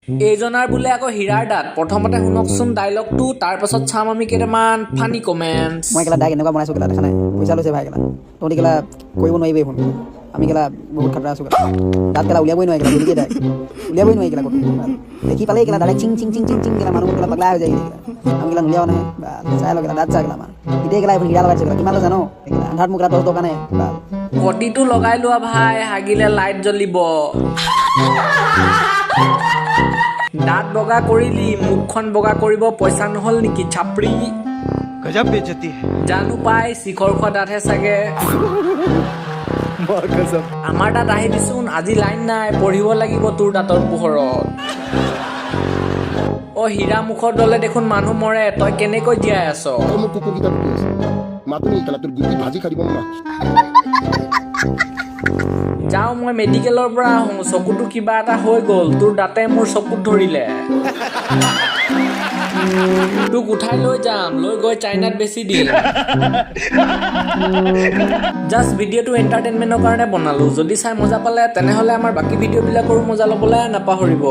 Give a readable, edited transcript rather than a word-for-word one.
এইজনাৰ বোলে আকৌ হীৰাৰ দাঁত প্ৰথমতে শুনকচোন ডাইলগটো তাৰ পাছত চাম আমি কেইটামান ফানি কমেণ্টছ মই কেলা দাগ এনেকুৱা বনাইছোঁ কেলা দেখা নাই পইচা লৈছে ভাই কেলা তহঁতি কেলা কৰিব নোৱাৰিবি ফোন আমি কেলা বহুত খাতৰা আছোঁ কেলা দাঁত কেলা উলিয়াবই নোৱাৰি কেলা গতিকে দাগ উলিয়াবই নোৱাৰি কেলা ক'তো দেখি পালেই কেলা দাঁত চিং চিং চিং চিং চিং কেলা মানুহ কেলা পাগলা হৈ যায় কেলা আমি কেলা নুলিয়াও নহয় বা চাই ল কেলা দাঁত চাই কেলা আমাৰ এতিয়া কেলা এইখন হীৰা লগাইছে কেলা কিমান জানো কেলা আন্ধাৰত মোক কেলা 10 টকা নাই বা কটিটো লগাই লোৱা ভাই হাগিলে লাইট জ্বলিব দাঁত বগা কৰিলি মুখখন বগা কৰিব পইচা নহ'ল নেকি চাপৰি गजब बेइज्जती है জানো পাই শিখৰ খোৱা দাঁতহে চাগে আমাৰ তাত আহিবিচোন আজি লাইন নাই পঢ়িব লাগিব তোৰ দাঁতৰ পোহৰত অ হীৰা মুখৰ দলে দেখোন মানুহ মৰে তই কেনেকৈ জীয়াই আছ মোৰ কুকুৰকেইটা টুকি আছে মাতুনি কেলা তোৰ গুটি ভাজি খাই দিব না যাওঁ মই মেডিকেলৰ পৰা আহোঁ চকুটো কিবা এটা হৈ গ'ল তোৰ দাঁতে মোৰ চকুত ধৰিলে তোক উঠাই লৈ যাম লৈ গৈ চাইনাত বেছি দিম জাষ্ট ভিডিঅ'টো এণ্টাৰটেইনমেণ্টৰ কাৰণে বনালোঁ যদি চাই মজা পালে তেনেহ'লে আমাৰ বাকী ভিডিঅ'বিলাকৰো মজা ল'বলৈ নাপাহৰিব